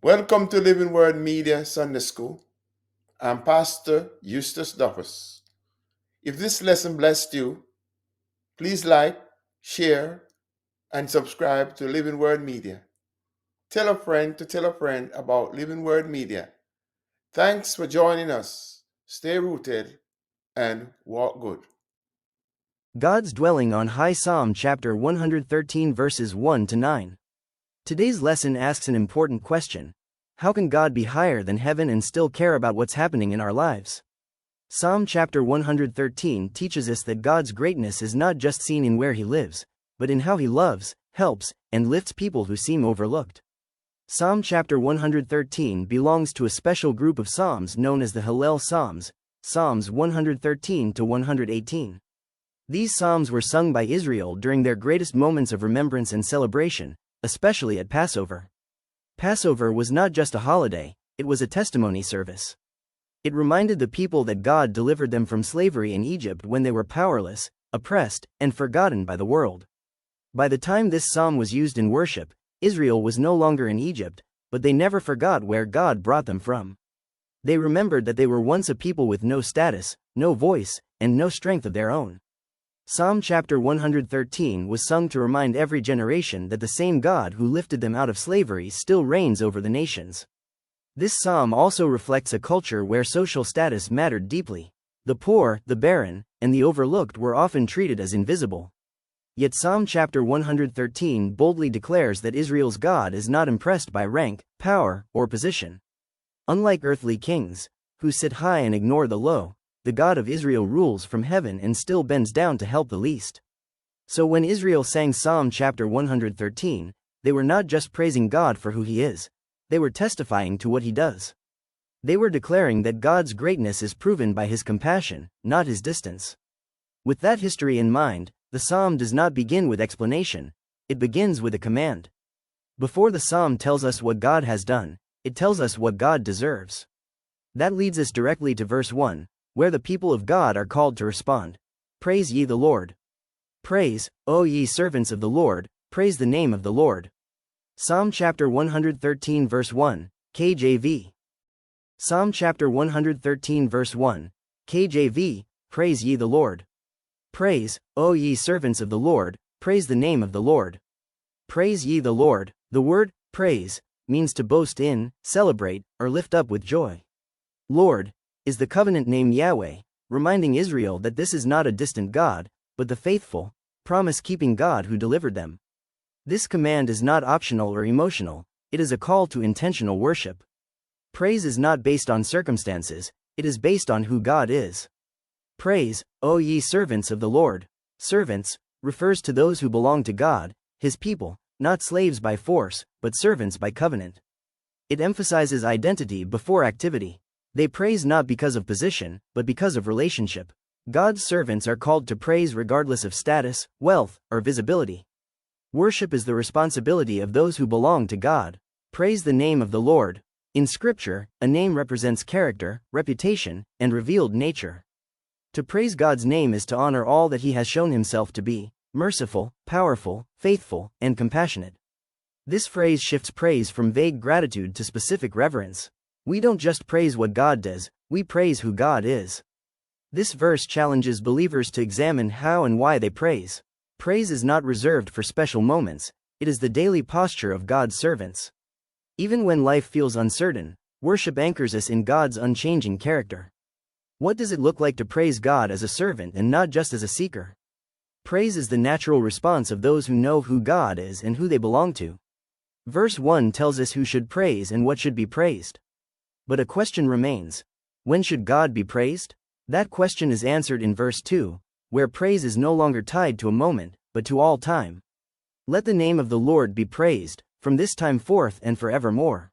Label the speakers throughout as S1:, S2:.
S1: Welcome to Living Word Media Sunday School. I'm Pastor Eustace Duffus. If this lesson blessed you, please like, share, and subscribe to Living Word Media. Tell a friend to tell a friend about Living Word Media. Thanks for joining us. Stay rooted and walk good.
S2: God's dwelling on high. Psalm chapter 113 verses 1 to 9. Today's lesson asks an important question. How can God be higher than heaven and still care about what's happening in our lives? Psalm chapter 113 teaches us that God's greatness is not just seen in where he lives, but in how he loves, helps, and lifts people who seem overlooked. Psalm chapter 113 belongs to a special group of psalms known as the Hallel Psalms, Psalms 113 to 118. These psalms were sung by Israel during their greatest moments of remembrance and celebration, especially at Passover. Passover was not just a holiday, it was a testimony service. It reminded the people that God delivered them from slavery in Egypt when they were powerless, oppressed, and forgotten by the world. By the time this psalm was used in worship, Israel was no longer in Egypt, but they never forgot where God brought them from. They remembered that they were once a people with no status, no voice, and no strength of their own. Psalm chapter 113 was sung to remind every generation that the same God who lifted them out of slavery still reigns over the nations. This psalm also reflects a culture where social status mattered deeply. The poor, the barren, and the overlooked were often treated as invisible. Yet Psalm chapter 113 boldly declares that Israel's God is not impressed by rank, power, or position. Unlike earthly kings, who sit high and ignore the low, the God of Israel rules from heaven and still bends down to help the least. So when Israel sang Psalm chapter 113, they were not just praising God for who he is, they were testifying to what he does. They were declaring that God's greatness is proven by his compassion, not his distance. With that history in mind, the psalm does not begin with explanation, it begins with a command. Before the psalm tells us what God has done, it tells us what God deserves. That leads us directly to verse 1, where the people of God are called to respond. Praise ye the Lord. Praise, O ye servants of the Lord, praise the name of the Lord. Psalm chapter 113 verse 1, KJV. Psalm chapter 113 verse 1, KJV, praise ye the Lord. Praise, O ye servants of the Lord, praise the name of the Lord. Praise ye the Lord. The word, praise, means to boast in, celebrate, or lift up with joy. Lord is the covenant name Yahweh, reminding Israel that this is not a distant God, but the faithful, promise-keeping God who delivered them. This command is not optional or emotional, it is a call to intentional worship. Praise is not based on circumstances, it is based on who God is. Praise, O ye servants of the Lord. Servants refers to those who belong to God, his people, not slaves by force, but servants by covenant. It emphasizes identity before activity. They praise not because of position, but because of relationship. God's servants are called to praise regardless of status, wealth, or visibility. Worship is the responsibility of those who belong to God. Praise the name of the Lord. In Scripture, a name represents character, reputation, and revealed nature. To praise God's name is to honor all that he has shown himself to be: merciful, powerful, faithful, and compassionate. This phrase shifts praise from vague gratitude to specific reverence. We don't just praise what God does, we praise who God is. This verse challenges believers to examine how and why they praise. Praise is not reserved for special moments, it is the daily posture of God's servants. Even when life feels uncertain, worship anchors us in God's unchanging character. What does it look like to praise God as a servant and not just as a seeker? Praise is the natural response of those who know who God is and who they belong to. Verse 1 tells us who should praise and what should be praised. But a question remains. When should God be praised? That question is answered in verse 2, where praise is no longer tied to a moment, but to all time. Let the name of the Lord be praised, from this time forth and forevermore.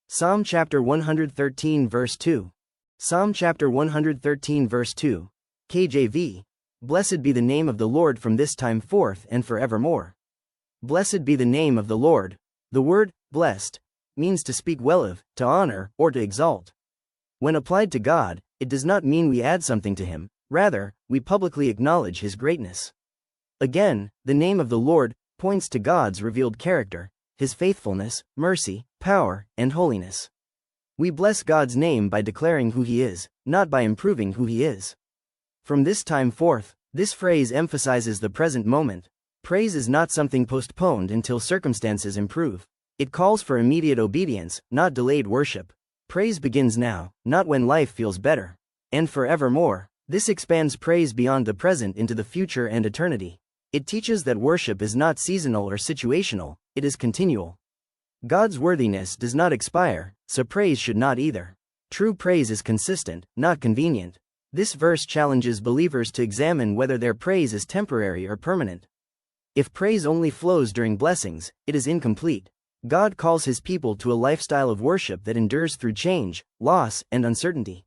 S2: Psalm chapter 113 verse 2. Psalm chapter 113 verse 2, KJV. Blessed be the name of the Lord from this time forth and forevermore. Blessed be the name of the Lord. The word, blessed, means to speak well of, to honor, or to exalt. When applied to God, it does not mean we add something to him, rather, we publicly acknowledge his greatness. Again, the name of the Lord points to God's revealed character, his faithfulness, mercy, power, and holiness. We bless God's name by declaring who He is, not by improving who He is. From this time forth, this phrase emphasizes the present moment. Praise is not something postponed until circumstances improve. It calls for immediate obedience, not delayed worship. Praise begins now, not when life feels better. And forevermore. This expands praise beyond the present into the future and eternity. It teaches that worship is not seasonal or situational, it is continual. God's worthiness does not expire, so praise should not either. True praise is consistent, not convenient. This verse challenges believers to examine whether their praise is temporary or permanent. If praise only flows during blessings, it is incomplete. God calls His people to a lifestyle of worship that endures through change, loss, and uncertainty.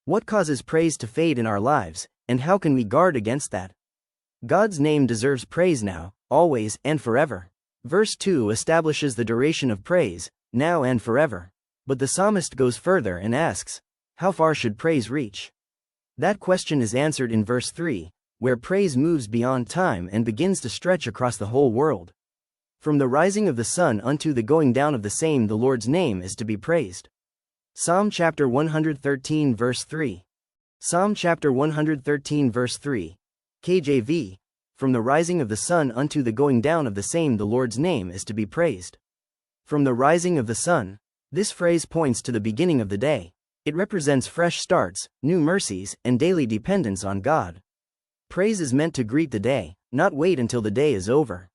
S2: What causes praise to fade in our lives, and how can we guard against that? God's name deserves praise now, always, and forever. Verse 2 establishes the duration of praise, now and forever. But the psalmist goes further and asks, how far should praise reach? That question is answered in verse 3, where praise moves beyond time and begins to stretch across the whole world. From the rising of the sun unto the going down of the same, the Lord's name is to be praised. Psalm chapter 113 verse 3. Psalm chapter 113 verse 3. KJV. From the rising of the sun unto the going down of the same, the Lord's name is to be praised. From the rising of the sun. This phrase points to the beginning of the day. It represents fresh starts, new mercies, and daily dependence on God. Praise is meant to greet the day, not wait until the day is over.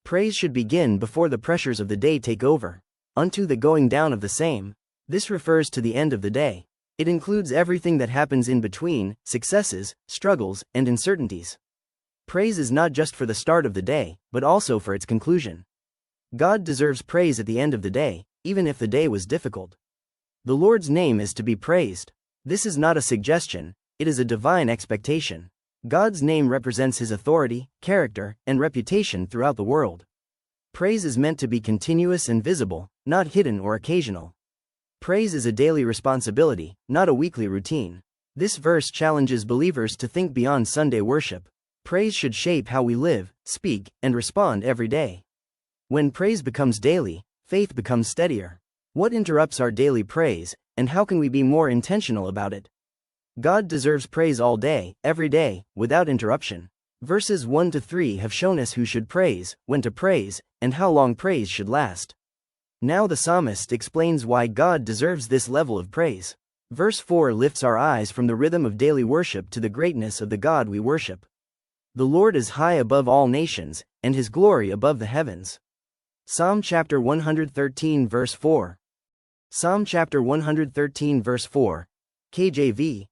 S2: Praise should begin before the pressures of the day take over. Unto the going down of the same. This refers to the end of the day. It includes everything that happens in between, successes, struggles, and uncertainties. Praise is not just for the start of the day, but also for its conclusion. God deserves praise at the end of the day, even if the day was difficult. The Lord's name is to be praised. This is not a suggestion, it is a divine expectation. God's name represents His authority, character, and reputation throughout the world. Praise is meant to be continuous and visible, not hidden or occasional. Praise is a daily responsibility, not a weekly routine. This verse challenges believers to think beyond Sunday worship. Praise should shape how we live, speak, and respond every day. When praise becomes daily, faith becomes steadier. What interrupts our daily praise, and how can we be more intentional about it? God deserves praise all day, every day, without interruption. Verses 1 to 3 have shown us who should praise, when to praise, and how long praise should last. Now the psalmist explains why God deserves this level of praise. Verse 4 lifts our eyes from the rhythm of daily worship to the greatness of the God we worship. The Lord is high above all nations, and His glory above the heavens. Psalm chapter 113 verse 4. Psalm chapter 113 verse 4. KJV.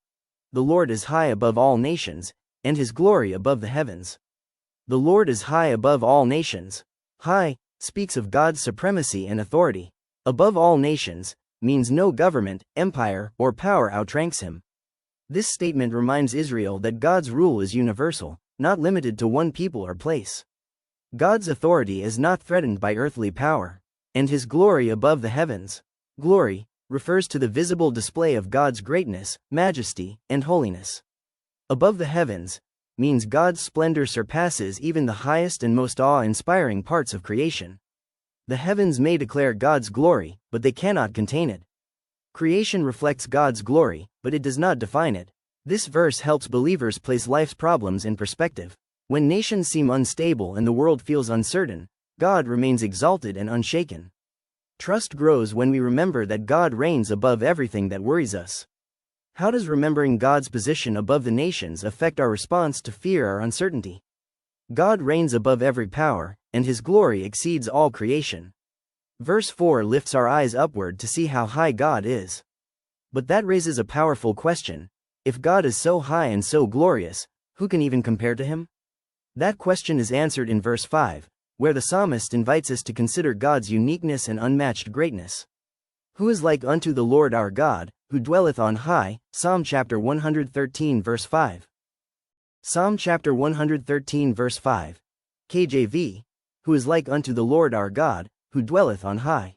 S2: The Lord is high above all nations, and His glory above the heavens. The Lord is high above all nations. High speaks of God's supremacy and authority. Above all nations means no government, empire, or power outranks Him. This statement reminds Israel that God's rule is universal, not limited to one people or place. God's authority is not threatened by earthly power, and His glory above the heavens. Glory refers to the visible display of God's greatness, majesty, and holiness. Above the heavens means God's splendor surpasses even the highest and most awe-inspiring parts of creation. The heavens may declare God's glory, but they cannot contain it. Creation reflects God's glory, but it does not define it. This verse helps believers place life's problems in perspective. When nations seem unstable and the world feels uncertain, God remains exalted and unshaken. Trust grows when we remember that God reigns above everything that worries us. How does remembering God's position above the nations affect our response to fear or uncertainty? God reigns above every power, and His glory exceeds all creation. Verse 4 lifts our eyes upward to see how high God is. But that raises a powerful question. If God is so high and so glorious, who can even compare to Him? That question is answered in verse 5, where the psalmist invites us to consider God's uniqueness and unmatched greatness. Who is like unto the Lord our God, who dwelleth on high? Psalm chapter 113 verse 5. Psalm chapter 113 verse 5. KJV. Who is like unto the Lord our God, who dwelleth on high?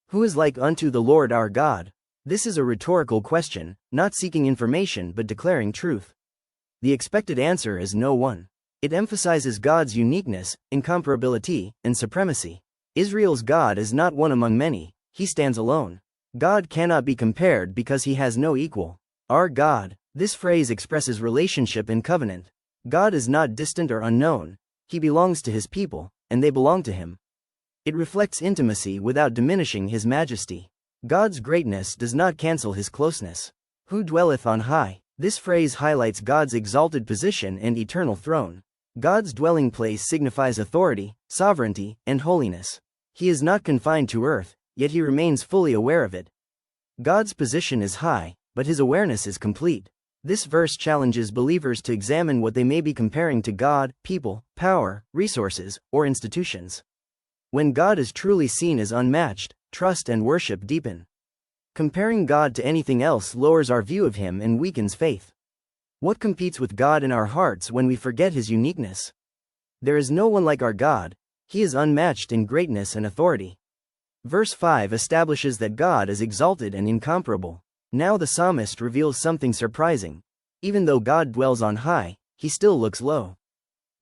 S2: Who is like unto the Lord our God? This is a rhetorical question, not seeking information but declaring truth. The expected answer is no one. It emphasizes God's uniqueness, incomparability, and supremacy. Israel's God is not one among many, He stands alone. God cannot be compared because he has no equal. Our God. This phrase expresses relationship and covenant. God is not distant or unknown. He belongs to his people, and they belong to him. It reflects intimacy without diminishing his majesty. God's greatness does not cancel his closeness. Who dwelleth on high? This phrase highlights God's exalted position and eternal throne. God's dwelling place signifies authority, sovereignty, and holiness. He is not confined to earth, yet he remains fully aware of it. God's position is high, but his awareness is complete. This verse challenges believers to examine what they may be comparing to God, people, power, resources, or institutions. When God is truly seen as unmatched, trust and worship deepen. Comparing God to anything else lowers our view of him and weakens faith. What competes with God in our hearts when we forget his uniqueness? There is no one like our God. He is unmatched in greatness and authority. Verse 5 establishes that God is exalted and incomparable. Now the psalmist reveals something surprising. Even though God dwells on high, he still looks low.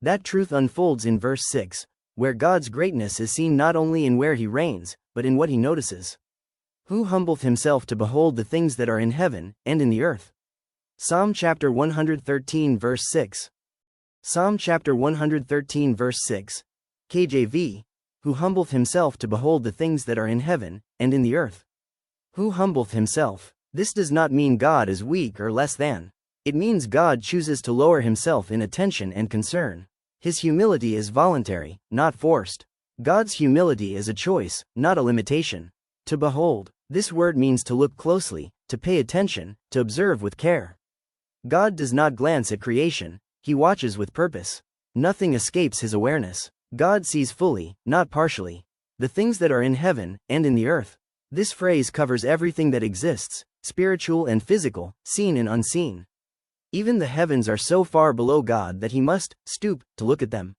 S2: That truth unfolds in verse 6, where God's greatness is seen not only in where he reigns, but in what he notices. Who humbleth himself to behold the things that are in heaven, and in the earth? Psalm chapter 113 verse 6. Psalm chapter 113 verse 6. KJV. Who humbleth himself to behold the things that are in heaven, and in the earth? Who humbleth himself? This does not mean God is weak or less than. It means God chooses to lower himself in attention and concern. His humility is voluntary, not forced. God's humility is a choice, not a limitation. To behold. This word means to look closely, to pay attention, to observe with care. God does not glance at creation, he watches with purpose. Nothing escapes his awareness. God sees fully, not partially. The things that are in heaven, and in the earth. This phrase covers everything that exists, spiritual and physical, seen and unseen. Even the heavens are so far below God that he must stoop to look at them.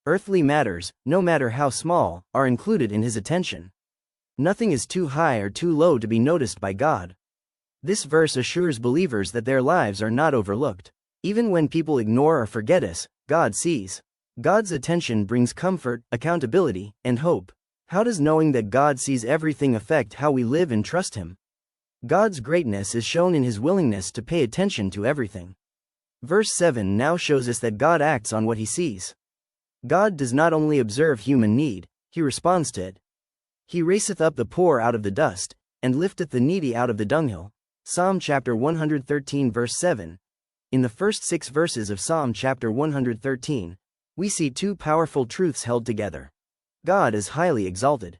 S2: Earthly matters, no matter how small, are included in his attention. Nothing is too high or too low to be noticed by God. This verse assures believers that their lives are not overlooked. Even when people ignore or forget us, God sees. God's attention brings comfort, accountability, and hope. How does knowing that God sees everything affect how we live and trust him? God's greatness is shown in his willingness to pay attention to everything. Verse 7 now shows us that God acts on what he sees. God does not only observe human need, he responds to it. He raiseth up the poor out of the dust, and lifteth the needy out of the dunghill. Psalm chapter 113 verse 7. In the first 6 verses of Psalm chapter 113, we see two powerful truths held together. God is highly exalted.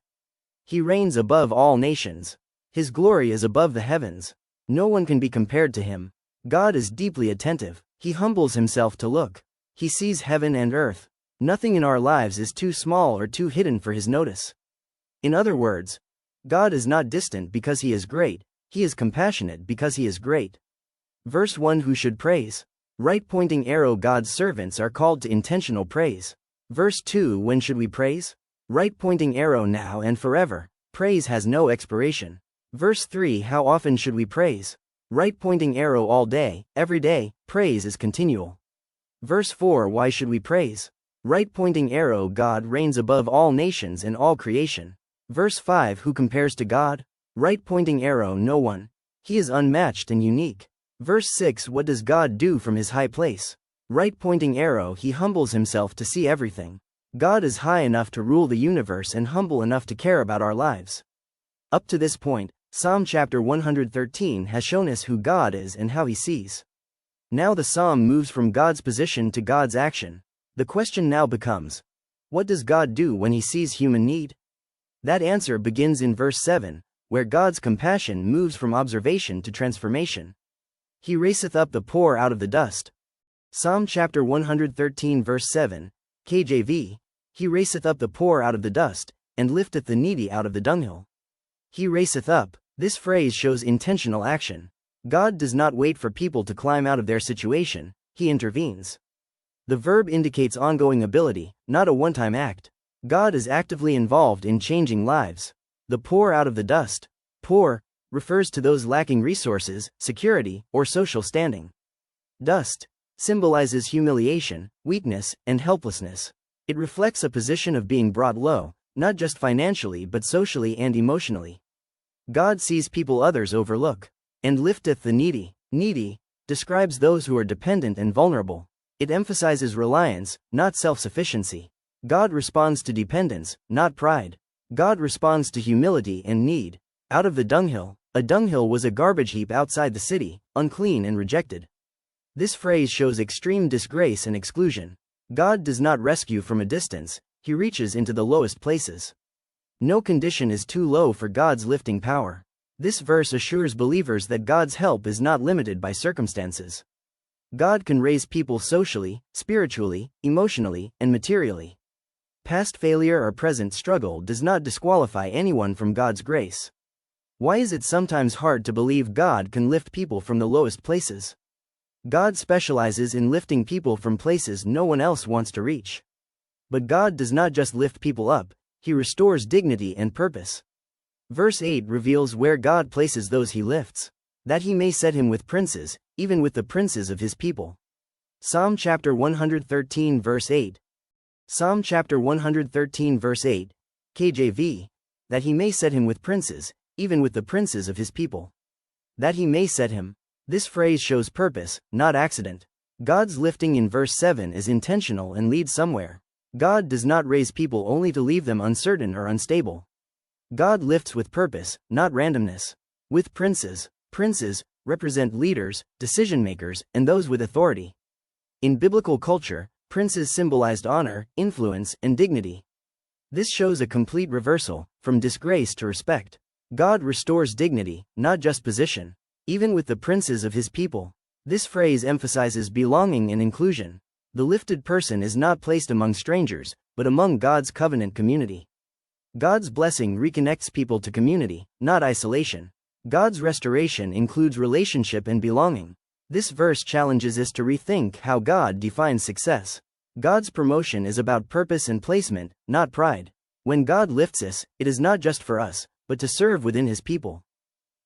S2: He reigns above all nations. His glory is above the heavens. No one can be compared to him. God is deeply attentive. He humbles himself to look. He sees heaven and earth. Nothing in our lives is too small or too hidden for his notice. In other words, God is not distant because he is great, he is compassionate because he is great. Verse 1 Who should praise? Right pointing arrow God's servants are called to intentional praise. Verse 2 When should we praise? Right pointing arrow now and forever. Praise has no expiration. Verse 3 How often should we praise? Right pointing arrow all day, every day, praise is continual. Verse 4 Why should we praise? Right pointing arrow God reigns above all nations and all creation. Verse 5 Who compares to God? Right pointing arrow no one. He is unmatched and unique. Verse 6 What does God do from his high place? Right pointing arrow he humbles himself to see everything. God is high enough to rule the universe and humble enough to care about our lives. Up to this point, Psalm chapter 113 has shown us who God is and how he sees. Now the psalm moves from God's position to God's action. The question now becomes, what does God do when he sees human need? That answer begins in verse 7, where God's compassion moves from observation to transformation. He raiseth up the poor out of the dust. Psalm chapter 113 verse 7, KJV. He raiseth up the poor out of the dust, and lifteth the needy out of the dunghill. He raiseth up. This phrase shows intentional action. God does not wait for people to climb out of their situation, he intervenes. The verb indicates ongoing ability, not a one-time act. God is actively involved in changing lives. The poor out of the dust. Poor refers to those lacking resources, security, or social standing. Dust symbolizes humiliation, weakness, and helplessness. It reflects a position of being brought low, not just financially but socially and emotionally. God sees people others overlook, and lifteth the needy. Needy describes those who are dependent and vulnerable. It emphasizes reliance, not self-sufficiency. God responds to dependence, not pride. God responds to humility and need. Out of the dunghill. A dunghill was a garbage heap outside the city, unclean and rejected. This phrase shows extreme disgrace and exclusion. God does not rescue from a distance, he reaches into the lowest places. No condition is too low for God's lifting power. This verse assures believers that God's help is not limited by circumstances. God can raise people socially, spiritually, emotionally, and materially. Past failure or present struggle does not disqualify anyone from God's grace. Why is it sometimes hard to believe God can lift people from the lowest places? God specializes in lifting people from places no one else wants to reach. But God does not just lift people up, he restores dignity and purpose. Verse 8 reveals where God places those he lifts, that he may set him with princes, even with the princes of his people. Psalm chapter 113 verse 8. Psalm chapter 113 verse 8, KJV, that he may set him with princes, even with the princes of his people. That he may set him. This phrase shows purpose, not accident. God's lifting in verse 7 is intentional and leads somewhere. God does not raise people only to leave them uncertain or unstable. God lifts with purpose, not randomness. With princes. Princes represent leaders, decision-makers, and those with authority. In biblical culture, princes symbolized honor, influence, and dignity. This shows a complete reversal, from disgrace to respect. God restores dignity, not just position. Even with the princes of his people. This phrase emphasizes belonging and inclusion. The lifted person is not placed among strangers, but among God's covenant community. God's blessing reconnects people to community, not isolation. God's restoration includes relationship and belonging. This verse challenges us to rethink how God defines success. God's promotion is about purpose and placement, not pride. When God lifts us, it is not just for us, but to serve within his people.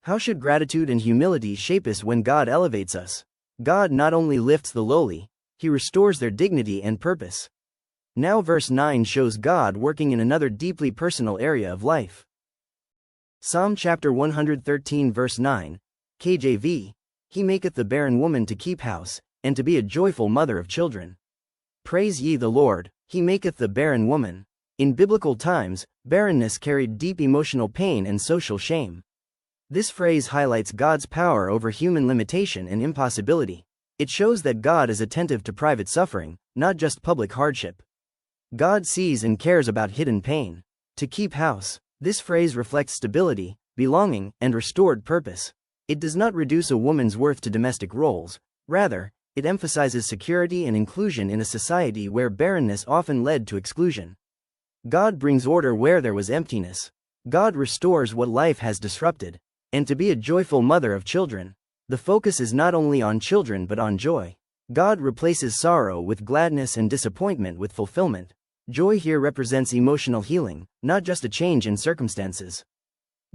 S2: How should gratitude and humility shape us when God elevates us? God not only lifts the lowly, he restores their dignity and purpose. Now verse 9 shows God working in another deeply personal area of life. Psalm chapter 113 verse 9, KJV, he maketh the barren woman to keep house, and to be a joyful mother of children. Praise ye the Lord, he maketh the barren woman. In biblical times, barrenness carried deep emotional pain and social shame. This phrase highlights God's power over human limitation and impossibility. It shows that God is attentive to private suffering, not just public hardship. God sees and cares about hidden pain. To keep house. This phrase reflects stability, belonging, and restored purpose. It does not reduce a woman's worth to domestic roles. Rather, it emphasizes security and inclusion in a society where barrenness often led to exclusion. God brings order where there was emptiness. God restores what life has disrupted. And to be a joyful mother of children. The focus is not only on children but on joy. God replaces sorrow with gladness and disappointment with fulfillment. Joy here represents emotional healing, not just a change in circumstances.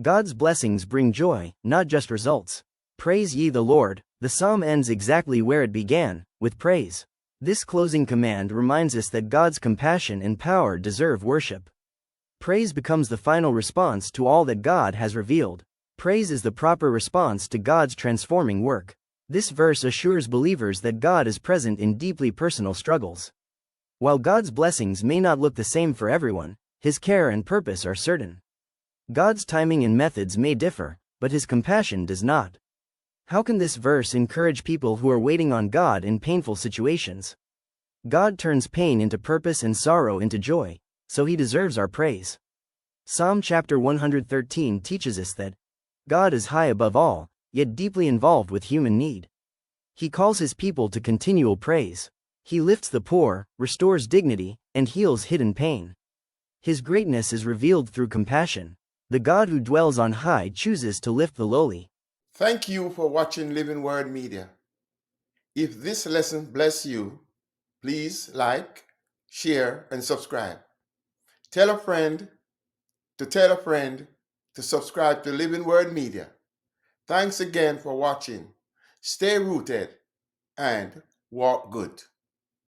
S2: God's blessings bring joy, not just results. Praise ye the Lord. The psalm ends exactly where it began, with praise. This closing command reminds us that God's compassion and power deserve worship. Praise becomes the final response to all that God has revealed. Praise is the proper response to God's transforming work. This verse assures believers that God is present in deeply personal struggles. While God's blessings may not look the same for everyone, his care and purpose are certain. God's timing and methods may differ, but his compassion does not. How can this verse encourage people who are waiting on God in painful situations? God turns pain into purpose and sorrow into joy, so he deserves our praise. Psalm chapter 113 teaches us that God is high above all, yet deeply involved with human need. He calls his people to continual praise. He lifts the poor, restores dignity, and heals hidden pain. His greatness is revealed through compassion. The God who dwells on high chooses to lift the lowly.
S1: Thank you for watching Living Word Media. If this lesson bless you, please like, share, and subscribe. Tell a friend tell a friend to subscribe to Living Word Media. Thanks again for watching. Stay rooted and walk good.